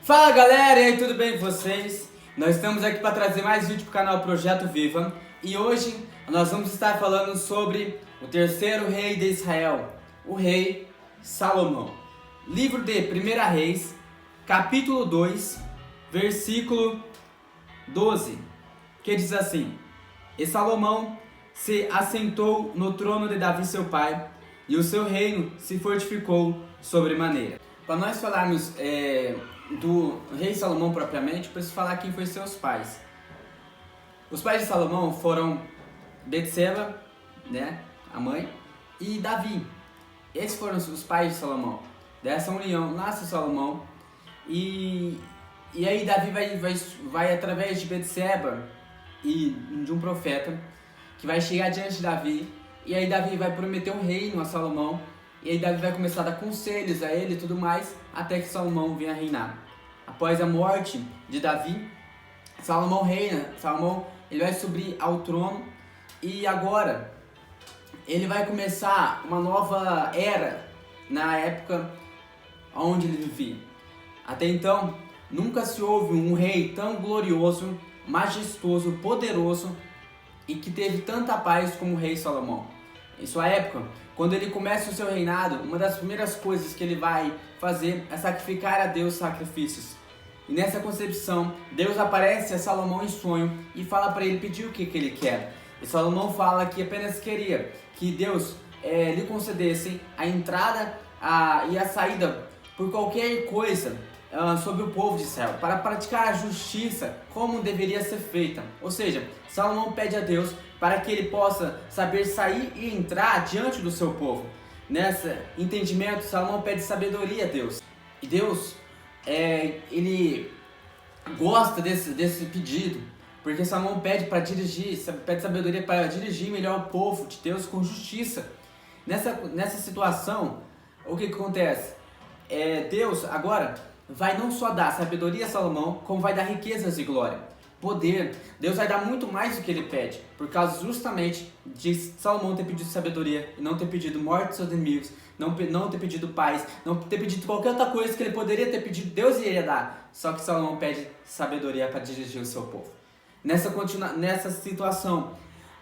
Fala galera, e aí, tudo bem com vocês? Nós estamos aqui para trazer mais vídeo para o canal Projeto Viva e hoje nós vamos estar falando sobre o terceiro rei de Israel, o rei Salomão. Livro de 1 Reis, capítulo 2, versículo 12, que diz assim: E Salomão se assentou no trono de Davi seu pai, e o seu reino se fortificou sobremaneira. Para nós falarmos do rei Salomão propriamente, preciso falar quem foi seus pais. Os pais de Salomão foram Betseba, né, a mãe, e Davi. Esses foram os pais de Salomão. Dessa união nasce Salomão, e aí Davi vai através de Betseba e de um profeta que vai chegar diante de Davi, e aí Davi vai prometer um reino a Salomão, e aí Davi vai começar a dar conselhos a ele e tudo mais, até que Salomão venha reinar. Após a morte de Davi, Salomão reina. Salomão ele vai subir ao trono, e agora ele vai começar uma nova era na época onde ele vivia. Até então, nunca se houve um rei tão glorioso, majestoso, poderoso e que teve tanta paz como o rei Salomão. Em sua época, quando ele começa o seu reinado, uma das primeiras coisas que ele vai fazer é sacrificar a Deus sacrifícios. E nessa concepção, Deus aparece a Salomão em sonho e fala para ele pedir o que ele quer. E Salomão fala que apenas queria que Deus lhe concedesse a entrada e a saída por qualquer coisa sobre o povo de Israel, para praticar a justiça como deveria ser feita. Ou seja, Salomão pede a Deus para que ele possa saber sair e entrar diante do seu povo. Nesse entendimento, Salomão pede sabedoria a Deus. E Deus, ele gosta desse pedido, porque Salomão pede sabedoria para dirigir melhor o povo de Deus com justiça. Nessa situação, o que acontece? Deus agora vai não só dar sabedoria a Salomão, como vai dar riquezas e glória, poder. Deus vai dar muito mais do que ele pede, por causa justamente de Salomão ter pedido sabedoria e não ter pedido morte dos seus inimigos, não ter pedido paz, não ter pedido qualquer outra coisa que ele poderia ter pedido, Deus iria dar. Só que Salomão pede sabedoria para dirigir o seu povo. Nessa situação,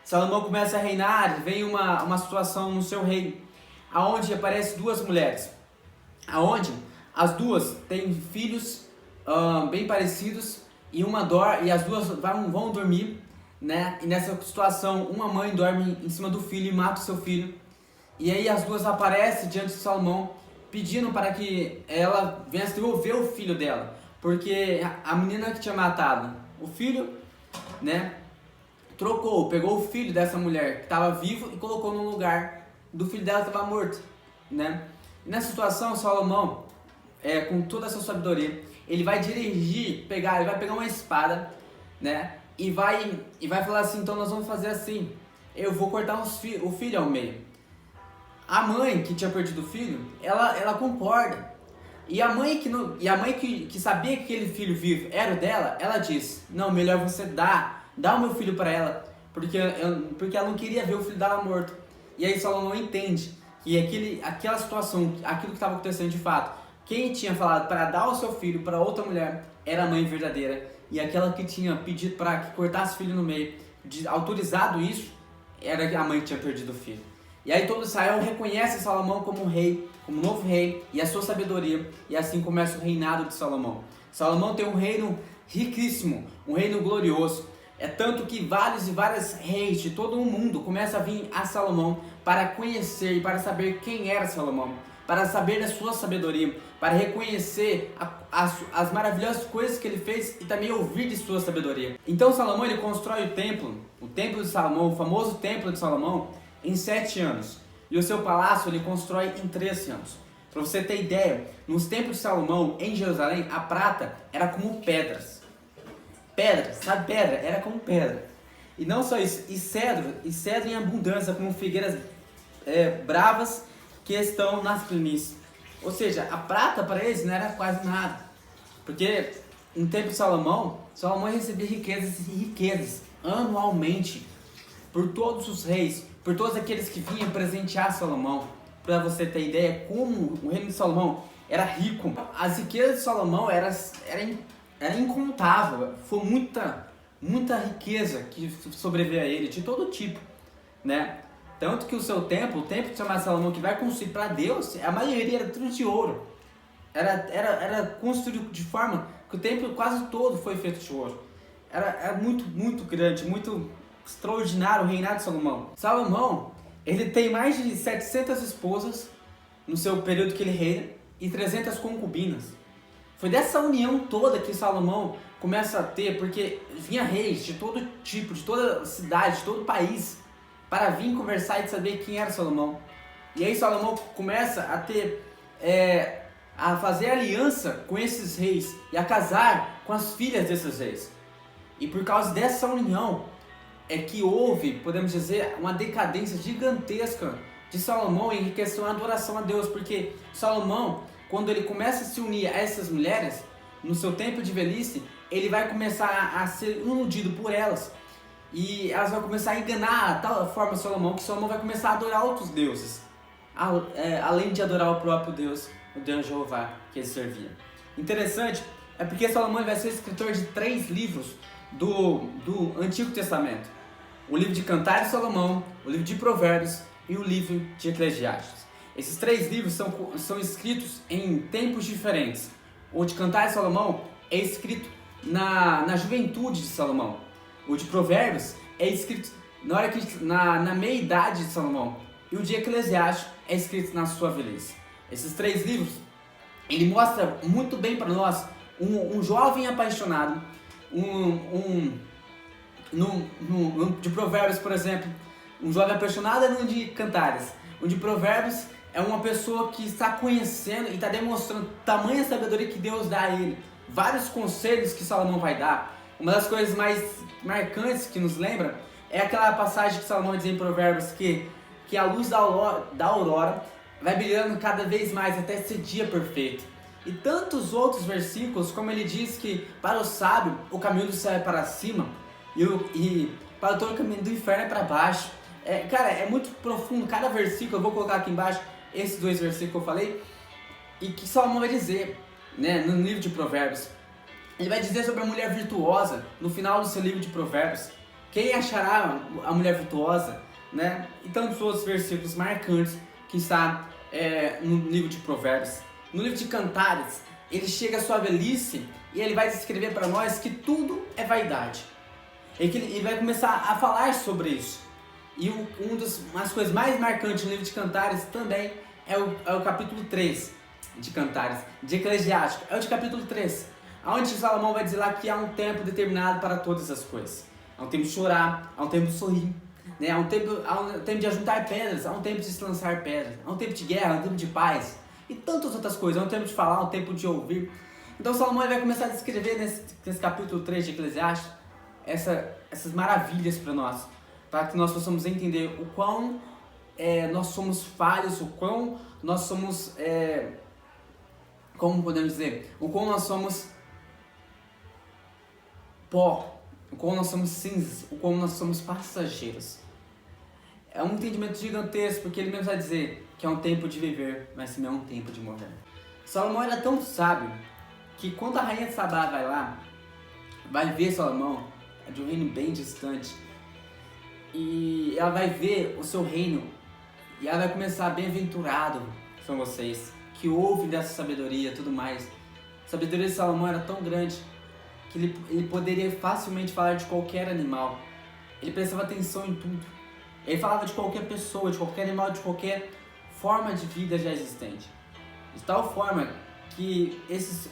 Salomão começa a reinar, vem uma situação no seu reino, aonde aparecem duas mulheres, aonde as duas têm filhos bem parecidos, e as duas vão dormir, né? E nessa situação, uma mãe dorme em cima do filho e mata o seu filho. E aí as duas aparecem diante de Salomão, pedindo para que ela venha devolver o filho dela, porque a menina que tinha matado o filho, né, pegou o filho dessa mulher que estava vivo e colocou no lugar do filho dela que estava morto, né? E nessa situação, Salomão, com toda a sua sabedoria, ele vai ele vai pegar uma espada, né? E vai falar assim: então nós vamos fazer assim, eu vou cortar o filho ao meio. A mãe que tinha perdido o filho, ela concorda. E a mãe que sabia que aquele filho vivo era o dela, ela diz: não, melhor você dá o meu filho para ela, porque ela não queria ver o filho dela morto. E aí Salomão entende que aquela situação, aquilo que estava acontecendo de fato, quem tinha falado para dar o seu filho para outra mulher era a mãe verdadeira, e aquela que tinha pedido para que cortasse o filho no meio, autorizado isso, era a mãe que tinha perdido o filho. E aí todo Israel reconhece Salomão como rei, como novo rei, e a sua sabedoria, e assim começa o reinado de Salomão. Salomão tem um reino riquíssimo, um reino glorioso. É tanto que vários e vários reis de todo o mundo começam a vir a Salomão para conhecer e para saber quem era Salomão, para saber da sua sabedoria, para reconhecer as maravilhosas coisas que ele fez e também ouvir de sua sabedoria. Então Salomão ele constrói o templo de Salomão, o famoso templo de Salomão, em 7 anos. E o seu palácio ele constrói em 13 anos. Para você ter ideia, nos templos de Salomão, em Jerusalém, a prata era como pedras. Pedra, sabe pedra? Era como pedra. E não só isso, e cedro em abundância, como figueiras bravas que estão nas planícies. Ou seja, a prata para eles não era quase nada. Porque no tempo de Salomão recebia riquezas e riquezas anualmente por todos os reis, por todos aqueles que vinham presentear Salomão. Para você ter ideia como o reino de Salomão era rico. As riquezas de Salomão era incontável, foi muita riqueza que sobreveio a ele, de todo tipo, né? Tanto que o seu templo, o templo de Salomão que vai construir para Deus, a maioria era tudo de ouro. Era construído de forma que o templo quase todo foi feito de ouro. Era muito grande, muito extraordinário o reinado de Salomão. Salomão, ele tem mais de 700 esposas no seu período que ele reina e 300 concubinas. Foi dessa união toda que Salomão começa a ter, porque vinha reis de todo tipo, de toda cidade, de todo país, para vir conversar e saber quem era Salomão. E aí Salomão começa a ter, a fazer aliança com esses reis e a casar com as filhas desses reis. E por causa dessa união é que houve, podemos dizer, uma decadência gigantesca de Salomão em questão da adoração a Deus, porque Salomão, quando ele começa a se unir a essas mulheres, no seu tempo de velhice, ele vai começar a ser iludido por elas. E elas vão começar a enganar a tal forma Salomão, que Salomão vai começar a adorar outros deuses, além de adorar o próprio Deus, o Deus Jeová, que ele servia. Interessante, é porque Salomão vai ser escritor de 3 livros do Antigo Testamento. O livro de Cantares de Salomão, o livro de Provérbios e o livro de Eclesiastes. Esses 3 livros são escritos em tempos diferentes. O de Cantares de Salomão é escrito na juventude de Salomão. O de Provérbios é escrito na meia-idade de Salomão. E o de Eclesiastes é escrito na sua velhice. Esses 3 livros, ele mostra muito bem para nós um jovem apaixonado. De Provérbios, por exemplo, um jovem apaixonado é no de Cantares. O de Provérbios é uma pessoa que está conhecendo e está demonstrando tamanha sabedoria que Deus dá a ele. Vários conselhos que Salomão vai dar. Uma das coisas mais marcantes que nos lembra é aquela passagem que Salomão diz em Provérbios que a luz da aurora vai brilhando cada vez mais até ser dia perfeito. E tantos outros versículos, como ele diz que para o sábio o caminho do céu é para cima e para todo o caminho do inferno é para baixo. Cara, é muito profundo cada versículo. Eu vou colocar aqui embaixo esses 2 versículos que eu falei e que Salomão vai dizer, né, no livro de Provérbios. Ele vai dizer sobre a mulher virtuosa no final do seu livro de Provérbios. Quem achará a mulher virtuosa, né? E tantos outros versículos marcantes que está no livro de Provérbios. No livro de Cantares, ele chega à sua velhice e ele vai descrever para nós que tudo é vaidade. Ele vai começar a falar sobre isso. E uma das coisas mais marcantes no livro de Cantares também é o capítulo 3 de Cantares, de Eclesiástico. É o de capítulo 3, onde Salomão vai dizer lá que há um tempo determinado para todas as coisas. Há um tempo de chorar, há um tempo de sorrir, né? Há um tempo de ajuntar pedras, há um tempo de se lançar pedras, há um tempo de guerra, há um tempo de paz e tantas outras coisas. Há um tempo de falar, há um tempo de ouvir. Então Salomão vai começar a descrever nesse capítulo 3 de Eclesiastes essas maravilhas para nós, para que nós possamos entender o quão nós somos falhos, o quão nós somos, como podemos dizer, o quão nós somos pó, o quão nós somos cinzas, o quão nós somos passageiros. É um entendimento gigantesco, porque ele mesmo vai dizer que é um tempo de viver, mas também é um tempo de morrer. Salomão era tão sábio que quando a rainha de Sabá vai lá, vai ver Salomão, é de um reino bem distante, e ela vai ver o seu reino e ela vai começar: bem-aventurado são vocês que ouvem dessa sabedoria e tudo mais. A sabedoria de Salomão era tão grande que ele poderia facilmente falar de qualquer animal. Ele prestava atenção em tudo. Ele falava de qualquer pessoa, de qualquer animal, de qualquer forma de vida já existente. De tal forma que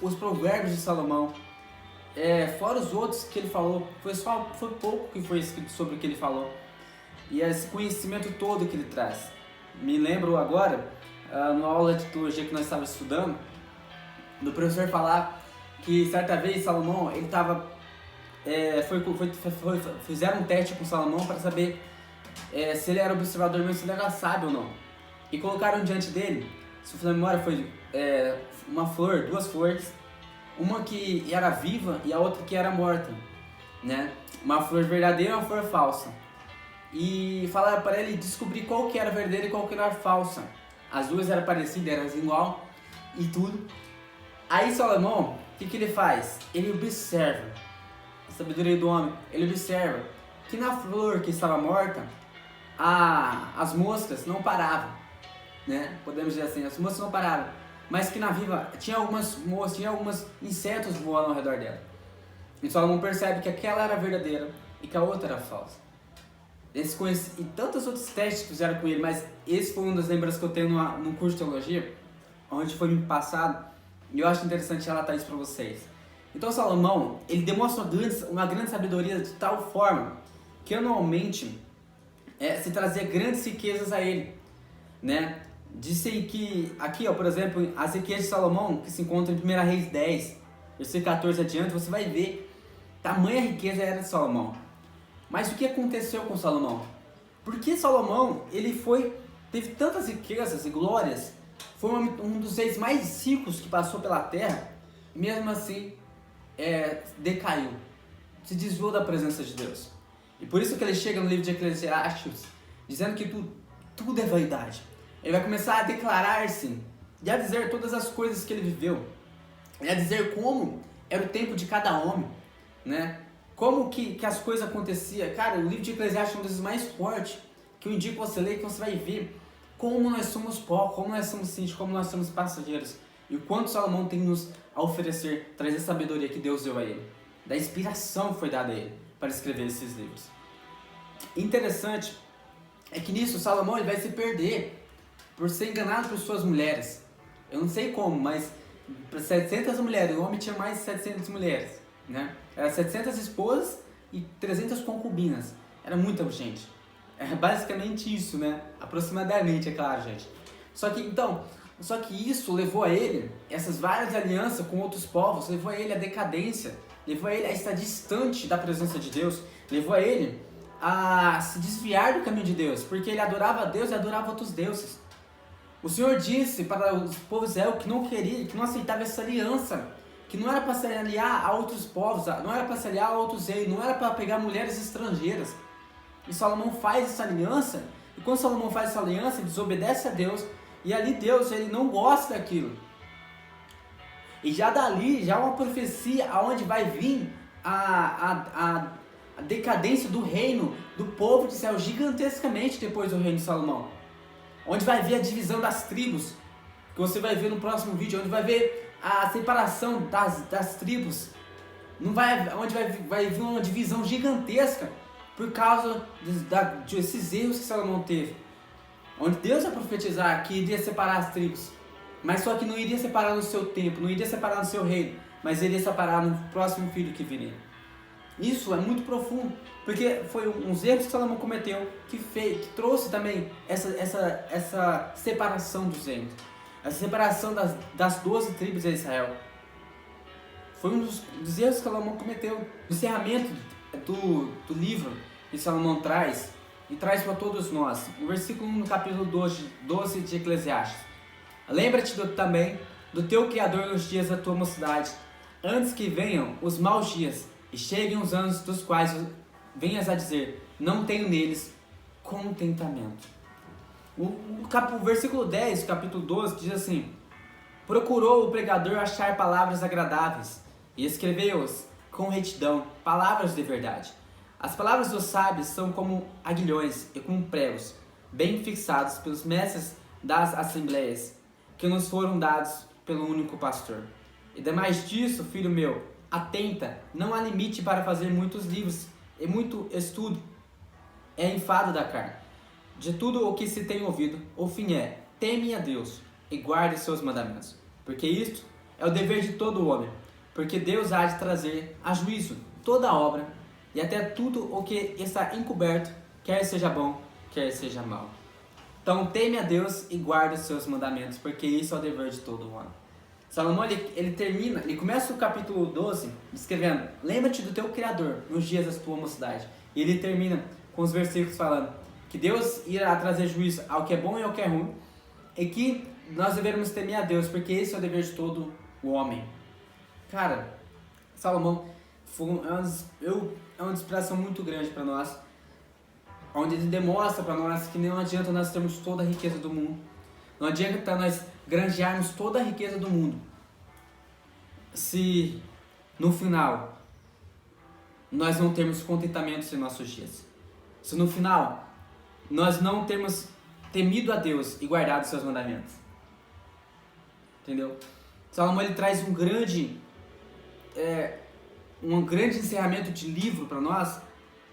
os provérbios de Salomão, fora os outros que ele falou, foi pouco que foi escrito sobre o que ele falou. E esse conhecimento todo que ele traz. Me lembro agora, numa aula de teologia que nós estávamos estudando, do professor falar que certa vez Salomão, ele estava, fizeram um teste com Salomão para saber se ele era observador mesmo, se ele era sábio ou não. E colocaram diante dele, se a memória foi uma flor, 2 flores, uma que era viva e a outra que era morta, né? Uma flor verdadeira e uma flor falsa. E falaram para ele descobrir qual que era verdadeira e qual que era falsa. As duas eram parecidas, eram igual. e tudo. Aí Salomão, o que ele faz? Ele observa, a sabedoria do homem, ele observa que na flor que estava morta, as moscas não paravam, né? Podemos dizer assim, as moscas não paravam, mas que na viva tinha algumas moscas, tinha alguns insetos voando ao redor dela. E Salomão percebe que aquela era verdadeira e que a outra era falsa. E tantos outros testes que fizeram com ele, mas esse foi uma das lembranças que eu tenho no curso de teologia, onde foi me passado, e eu acho interessante relatar isso para vocês. Então Salomão, ele demonstra uma grande sabedoria de tal forma que anualmente se trazia grandes riquezas a ele, né? Disse que, aqui ó, por exemplo, as riquezas de Salomão, que se encontram em 1 Reis 10, versículo 14 adiante, você vai ver tamanha riqueza era de Salomão. Mas o que aconteceu com Salomão? Porque Salomão, teve tantas riquezas e glórias, foi um dos reis mais ricos que passou pela terra, e mesmo assim decaiu, se desviou da presença de Deus. E por isso que ele chega no livro de Eclesiastes, dizendo que tudo é vaidade. Ele vai começar a declarar-se e a dizer todas as coisas que ele viveu, e a dizer como era o tempo de cada homem, né? Como que as coisas aconteciam. Cara, o livro de Eclesiastes é um dos mais fortes, que eu indico você ler, que você vai ver como nós somos pó, como nós somos simples, como nós somos passageiros. E o quanto Salomão tem nos a oferecer, trazer a sabedoria que Deus deu a ele, da inspiração que foi dada a ele para escrever esses livros. Interessante é que nisso Salomão ele vai se perder por ser enganado por suas mulheres. Eu não sei como, mas 700 mulheres, o homem tinha mais de 700 mulheres, né? Era 700 esposas e 300 concubinas. Era muita gente. É basicamente isso, né? Aproximadamente, é claro, gente. Só que isso levou a ele, essas várias alianças com outros povos, levou a ele à decadência, levou a ele a estar distante da presença de Deus, levou a ele a se desviar do caminho de Deus, porque ele adorava a Deus e adorava outros deuses. O Senhor disse para os povos de Israel que não queria, que não aceitava essa aliança, que não era para se aliar a outros povos, não era para se aliar a outros reis, não era para pegar mulheres estrangeiras. E Salomão faz essa aliança, e quando Salomão faz essa aliança, ele desobedece a Deus, e ali Deus ele não gosta daquilo. E já dali, já uma profecia aonde vai vir a decadência do reino do povo de Israel gigantescamente depois do reino de Salomão. Onde vai ver a divisão das tribos, que você vai ver no próximo vídeo, onde vai ver a separação das tribos, onde vai vir uma divisão gigantesca por causa desses erros que Salomão teve. Onde Deus vai profetizar que iria separar as tribos, mas só que não iria separar no seu tempo, não iria separar no seu reino, mas iria separar no próximo filho que viria. Isso é muito profundo, porque foi uns erros que Salomão cometeu que trouxe também essa separação dos reinos, essa separação das 12 tribos de Israel. Foi um dos erros que Salomão cometeu. O encerramento do livro que Salomão traz, e traz para todos nós, no versículo 1 no capítulo 12 de Eclesiastes. Lembra-te também do teu Criador nos dias da tua mocidade, antes que venham os maus dias, e cheguem os anos dos quais venhas a dizer, não tenho neles contentamento. O versículo 10, capítulo 12, diz assim, procurou o pregador achar palavras agradáveis, e escreveu-os com retidão, palavras de verdade. As palavras dos sábios são como aguilhões e como pregos, bem fixados pelos mestres das assembleias, que nos foram dados pelo único pastor. E demais disso, filho meu, atenta, não há limite para fazer muitos livros e muito estudo. É enfado da carne. De tudo o que se tem ouvido, o fim é, teme a Deus e guarde seus mandamentos. Porque isto é o dever de todo homem. Porque Deus há de trazer a juízo toda obra e até tudo o que está encoberto, quer seja bom, quer seja mal. Então teme a Deus e guarde os seus mandamentos, porque isso é o dever de todo homem. Salomão ele começa o capítulo 12 descrevendo, lembra-te do teu Criador nos dias da tua mocidade. E ele termina com os versículos falando que Deus irá trazer juízo ao que é bom e ao que é ruim, e que nós devemos temer a Deus, porque esse é o dever de todo o homem. Cara, Salomão é uma inspiração muito grande para nós, onde ele demonstra para nós que não adianta nós termos toda a riqueza do mundo, não adianta nós granjearmos toda a riqueza do mundo, se no final nós não termos contentamento em nossos dias? Se no final nós não termos temido a Deus e guardado os seus mandamentos? Entendeu? Salomão ele traz um grande encerramento de livro para nós,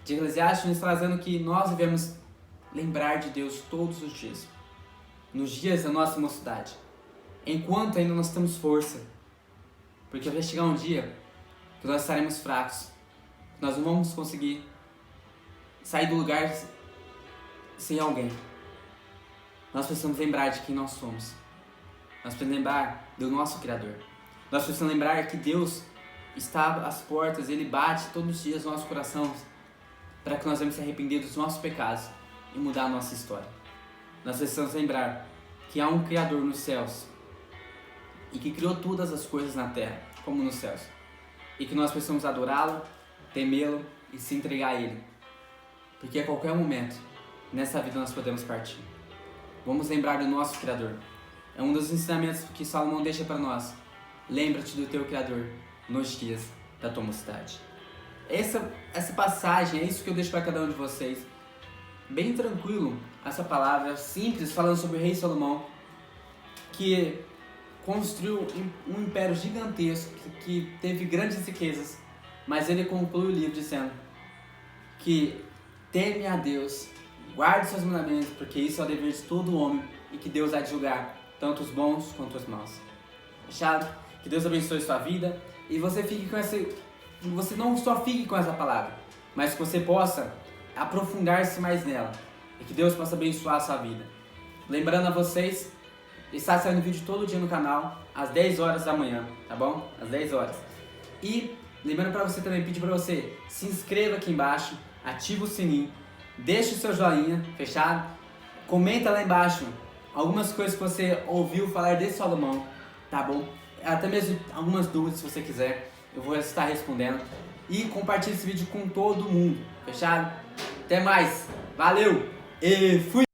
de Eclesiastes, nos trazendo que nós devemos lembrar de Deus todos os dias, nos dias da nossa mocidade, enquanto ainda nós temos força, porque vai chegar um dia que nós estaremos fracos, que nós não vamos conseguir sair do lugar sem alguém. Nós precisamos lembrar de quem nós somos. Nós precisamos lembrar do nosso Criador. Nós precisamos lembrar que Deus está às portas, Ele bate todos os dias no nosso coração para que nós venhamos se arrepender dos nossos pecados e mudar a nossa história. Nós precisamos lembrar que há um Criador nos céus e que criou todas as coisas na terra, como nos céus, e que nós precisamos adorá-lo, temê-lo e se entregar a Ele, porque a qualquer momento nessa vida nós podemos partir. Vamos lembrar do nosso Criador. É um dos ensinamentos que Salomão deixa para nós. Lembra-te do teu Criador nos dias da tua mocidade. Essa passagem, é isso que eu deixo para cada um de vocês. Bem tranquilo, essa palavra simples, falando sobre o rei Salomão, que construiu um império gigantesco, que teve grandes riquezas, mas ele conclui o livro dizendo que teme a Deus, guarde seus mandamentos, porque isso é o dever de todo homem, e que Deus há de julgar tanto os bons quanto os maus. Fechado? Que Deus abençoe sua vida e você fique com você não só fique com essa palavra, mas que você possa aprofundar-se mais nela e que Deus possa abençoar a sua vida. Lembrando a vocês, está saindo vídeo todo dia no canal às 10 horas da manhã, tá bom? Às 10 horas. E lembrando para você também, pedir para você, se inscreva aqui embaixo, ativa o sininho, deixa o seu joinha, fechado? Comenta lá embaixo algumas coisas que você ouviu falar desse Salomão, tá bom? Até mesmo algumas dúvidas, se você quiser, eu vou estar respondendo. E compartilhe esse vídeo com todo mundo, fechado? Até mais, valeu e fui!